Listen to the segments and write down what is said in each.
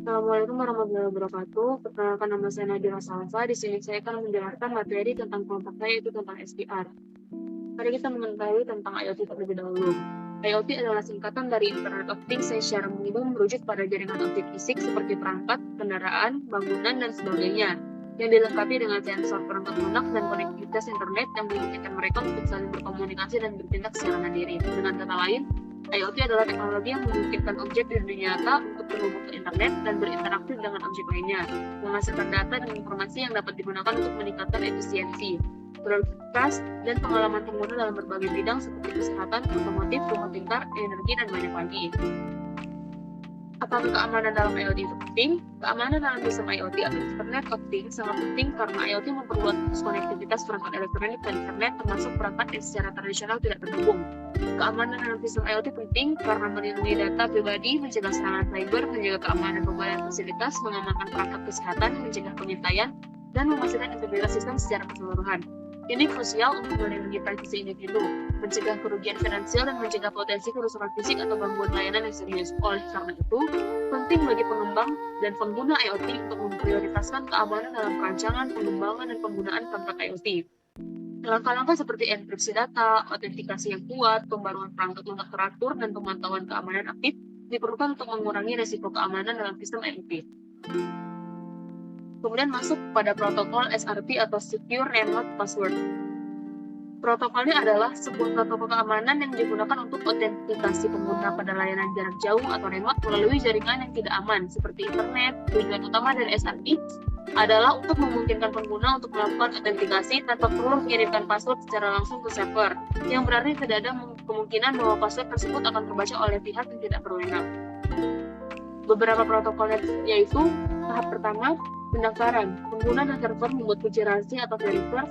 Assalamualaikum warahmatullahi wabarakatuh. Perkenalkan, nama saya Nadira Salva. Di sini saya akan menjelaskan materi tentang kelompok saya, yaitu tentang SDR. Mari kita mengetahui tentang IoT terlebih dahulu. IoT adalah singkatan dari Internet of Things yang secara umum merujuk pada jaringan objek fisik seperti perangkat, kendaraan, bangunan, dan sebagainya, yang dilengkapi dengan sensor perangkat lunak dan konektivitas internet yang memungkinkan mereka untuk saling berkomunikasi dan bertindak secara mandiri. Dengan kata lain, IoT adalah teknologi yang memungkinkan objek di dunia nyata untuk terhubung ke internet dan berinteraksi dengan objek lainnya, menghasilkan data dan informasi yang dapat digunakan untuk meningkatkan efisiensi, produktivitas, dan pengalaman pengguna dalam berbagai bidang seperti kesehatan, otomotif, rumah pintar, energi, dan banyak lagi. Apakah keamanan dalam IoT itu penting? Keamanan dalam sistem IoT atau Internet of Things sangat penting karena IoT memperluas konektivitas perangkat elektronik dan internet, termasuk perangkat yang secara tradisional tidak terhubung. Keamanan dalam sistem IoT penting karena melindungi data pribadi, mencegah serangan cyber, menjaga keamanan pembelian fasilitas, mengamankan perangkat kesehatan, mencegah pengintaian, dan memastikan integritas sistem secara keseluruhan. Ini krusial untuk melindungi privasi individu, mencegah kerugian finansial, dan mencegah potensi kerusakan fisik atau gangguan layanan yang serius. Oleh karena itu, penting bagi pengembang dan pengguna IoT untuk memprioritaskan keamanan dalam perancangan, pengembangan, dan penggunaan perangkat IoT. Langkah-langkah seperti enkripsi data, autentikasi yang kuat, pembaruan perangkat lunak teratur, dan pemantauan keamanan aktif diperlukan untuk mengurangi risiko keamanan dalam sistem IoT. Kemudian masuk pada protokol SRP atau Secure Remote Password. Protokolnya adalah sebuah protokol keamanan yang digunakan untuk autentikasi pengguna pada layanan jarak jauh atau remote melalui jaringan yang tidak aman, seperti internet. Tujuan utama dari SRP adalah untuk memungkinkan pengguna untuk melakukan autentikasi tanpa perlu mengirimkan password secara langsung ke server, yang berarti tidak ada kemungkinan bahwa password tersebut akan terbaca oleh pihak yang tidak berwenang. Beberapa protokolnya yaitu tahap pertama, pendaftaran. Pengguna dan server membuat kunci rahasia atau verifier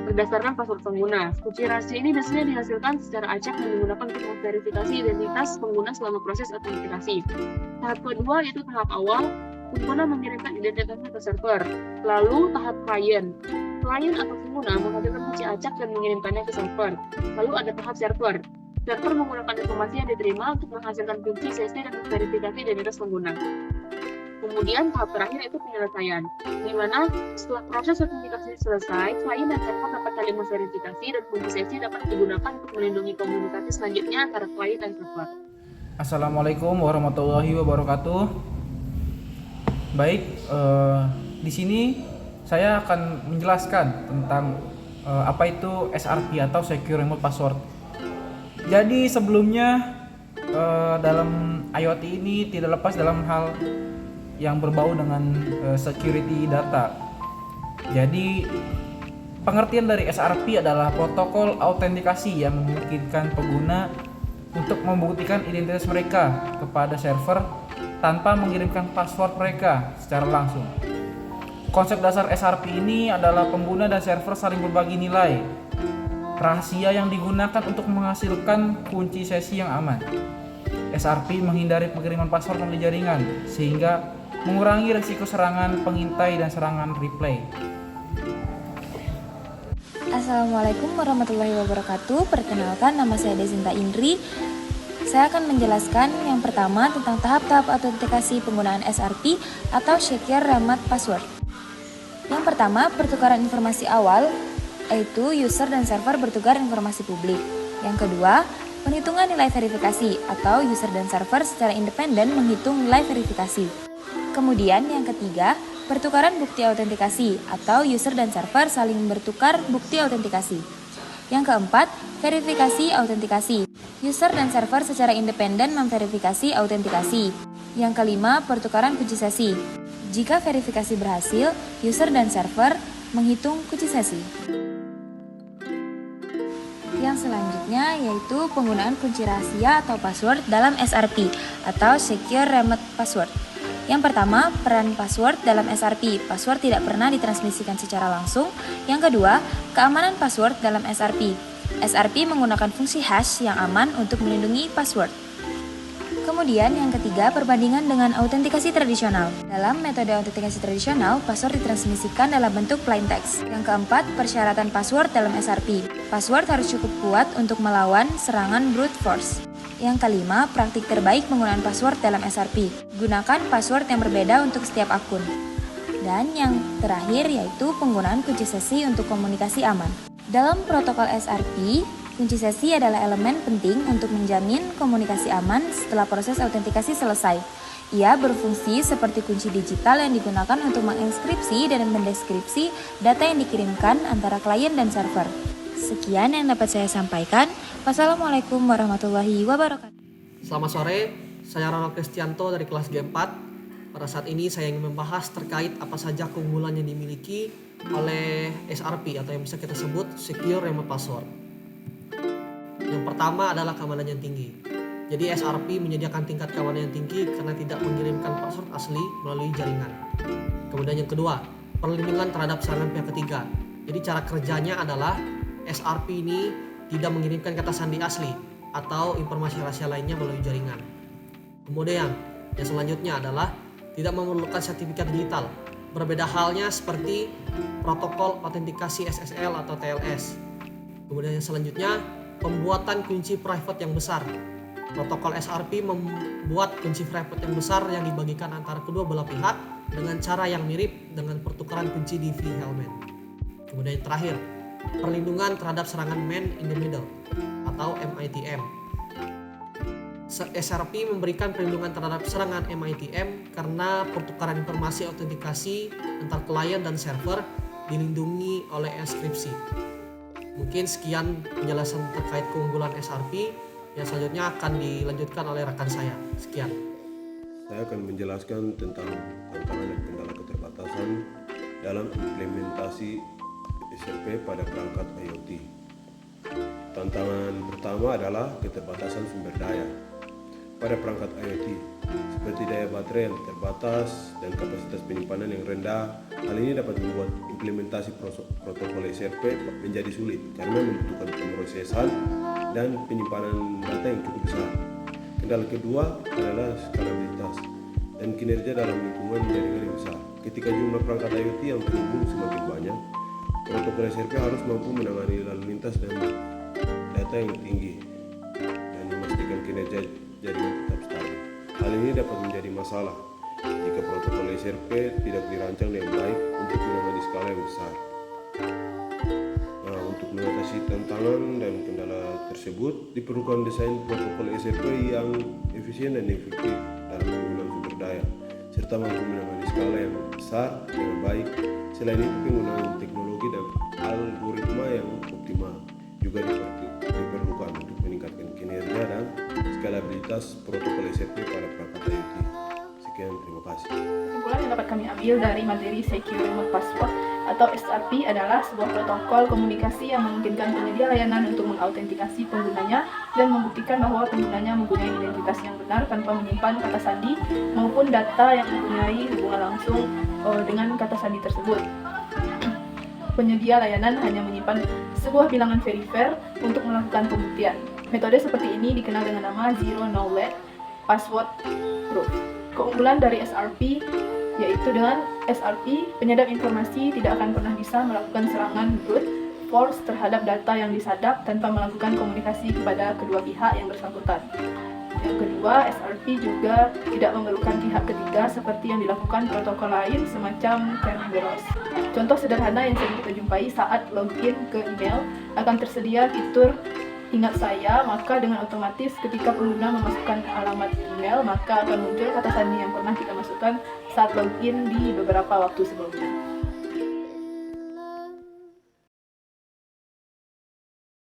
berdasarkan password pengguna. Kunci rahasia ini biasanya dihasilkan secara acak dan digunakan untuk memverifikasi identitas pengguna selama proses autentikasi. Tahap kedua yaitu tahap awal, pengguna mengirimkan identitasnya ke server. Lalu tahap klien. Klien atau pengguna menghasilkan kunci acak dan mengirimkannya ke server. Lalu ada tahap server. Server menggunakan informasi yang diterima untuk menghasilkan kunci sesi dan memverifikasi identitas pengguna. Kemudian tahap terakhir itu penyelesaian, di mana setelah proses autentikasi selesai, klien dan server dapat saling memverifikasi dan kunci sesi dapat digunakan untuk melindungi komunikasi selanjutnya antara klien dan server. Assalamualaikum warahmatullahi wabarakatuh. Baik, di sini saya akan menjelaskan tentang apa itu SRP atau Secure Remote Password. Jadi sebelumnya dalam IoT ini tidak lepas dalam hal yang berbau dengan security data. Jadi pengertian dari SRP adalah protokol autentikasi yang memungkinkan pengguna untuk membuktikan identitas mereka kepada server tanpa mengirimkan password mereka secara langsung. Konsep dasar SRP ini adalah pengguna dan server saling berbagi nilai rahasia yang digunakan untuk menghasilkan kunci sesi yang aman. SRP menghindari pengiriman password melalui jaringan sehingga mengurangi risiko serangan pengintai dan serangan replay. Assalamualaikum warahmatullahi wabarakatuh. Perkenalkan, nama saya Desinta Indri. Saya akan menjelaskan yang pertama tentang tahap-tahap autentikasi penggunaan SRP atau Secure Remote Password. Yang pertama, pertukaran informasi awal, yaitu user dan server bertukar informasi publik. Yang kedua, penghitungan nilai verifikasi atau user dan server secara independen menghitung nilai verifikasi. Kemudian yang ketiga, pertukaran bukti autentikasi atau user dan server saling bertukar bukti autentikasi. Yang keempat, verifikasi autentikasi. User dan server secara independen memverifikasi autentikasi. Yang kelima, pertukaran kunci sesi. Jika verifikasi berhasil, user dan server menghitung kunci sesi. Yang selanjutnya yaitu penggunaan kunci rahasia atau password dalam SRP atau Secure Remote Password. Yang pertama, peran password dalam SRP. Password tidak pernah ditransmisikan secara langsung. Yang kedua, keamanan password dalam SRP. SRP menggunakan fungsi hash yang aman untuk melindungi password. Kemudian yang ketiga, perbandingan dengan autentikasi tradisional. Dalam metode autentikasi tradisional, password ditransmisikan dalam bentuk plain text. Yang keempat, persyaratan password dalam SRP. Password harus cukup kuat untuk melawan serangan brute force. Yang kelima, praktik terbaik penggunaan password dalam SRP. Gunakan password yang berbeda untuk setiap akun. Dan yang terakhir yaitu penggunaan kunci sesi untuk komunikasi aman. Dalam protokol SRP, kunci sesi adalah elemen penting untuk menjamin komunikasi aman setelah proses autentikasi selesai. Ia berfungsi seperti kunci digital yang digunakan untuk menginskripsi dan mendeskripsi data yang dikirimkan antara klien dan server. Sekian yang dapat saya sampaikan. Wassalamualaikum warahmatullahi wabarakatuh. Selamat sore, saya Ronald Kristianto dari kelas G4. Pada saat ini saya ingin membahas terkait apa saja keunggulan yang dimiliki oleh SRP atau yang bisa kita sebut Secure Remote Password. Yang pertama adalah keamanan yang tinggi. Jadi SRP menyediakan tingkat keamanan yang tinggi karena tidak mengirimkan password asli melalui jaringan. Kemudian yang kedua, perlindungan terhadap serangan pihak ketiga. Jadi cara kerjanya adalah SRP ini tidak mengirimkan kata sandi asli atau informasi rahasia lainnya melalui jaringan. Kemudian yang selanjutnya adalah tidak memerlukan sertifikat digital. Berbeda halnya seperti protokol autentikasi SSL atau TLS. Kemudian yang selanjutnya, pembuatan kunci private yang besar. Protokol SRP membuat kunci private yang besar yang dibagikan antara kedua belah pihak dengan cara yang mirip dengan pertukaran kunci di VHLMan. Kemudian yang terakhir, perlindungan terhadap serangan man in the middle atau MITM. SRP memberikan perlindungan terhadap serangan MITM karena pertukaran informasi autentikasi antar klien dan server dilindungi oleh enkripsi. Mungkin sekian penjelasan terkait keunggulan SRP. Yang selanjutnya akan dilanjutkan oleh rekan saya. Sekian. Saya akan menjelaskan tentang tantangan dan kendala keterbatasan dalam implementasi SRP pada perangkat IoT. Tantangan pertama adalah keterbatasan sumber daya. Pada perangkat IoT, seperti daya baterai yang terbatas dan kapasitas penyimpanan yang rendah, hal ini dapat membuat implementasi protokol SRP menjadi sulit karena membutuhkan pemrosesan dan penyimpanan data yang cukup besar. Kendala kedua adalah skalabilitas dan kinerja dalam lingkungan jaringan yang besar. Ketika jumlah perangkat IoT yang terhubung semakin banyak, protokol SRP harus mampu menangani lalu lintas dan data yang tinggi dan memastikan kinerja jaringan tetap stabil. Hal ini dapat menjadi masalah jika protokol SRP tidak dirancang dengan baik untuk menangani skala yang besar. Untuk mengatasi tantangan dan kendala tersebut, diperlukan desain protokol SRP yang efisien dan efektif dalam penggunaan sumber daya, serta mampu menangani skala yang besar dengan baik. Selain itu, penggunaan teknologi dan algoritma yang optimal juga diperlukan untuk meningkatkan kinerja dan skalabilitas protokol SRP pada perangkat IoT. Sekian, terima kasih. Kesimpulan yang dapat kami ambil dari materi Secure Remote Password atau SRP adalah sebuah protokol komunikasi yang memungkinkan penyedia layanan untuk mengautentikasi penggunanya dan membuktikan bahwa penggunanya mempunyai identitas yang benar tanpa menyimpan kata sandi maupun data yang mempunyai hubungan langsung dengan kata sandi tersebut. Penyedia layanan hanya menyimpan sebuah bilangan verifier untuk melakukan pembuktian. Metode seperti ini dikenal dengan nama Zero Knowledge Password Proof. Keunggulan dari SRP yaitu dengan SRP, penyadap informasi tidak akan pernah bisa melakukan serangan brute force terhadap data yang disadap tanpa melakukan komunikasi kepada kedua pihak yang bersangkutan. Yang kedua, SRP juga tidak memerlukan pihak ketiga seperti yang dilakukan protokol lain semacam Kerberos. Contoh sederhana yang sering kita jumpai saat login ke email akan tersedia fitur ingat saya, maka dengan otomatis ketika pengguna memasukkan alamat email, maka akan muncul kata sandi yang pernah kita masukkan saat login di beberapa waktu sebelumnya.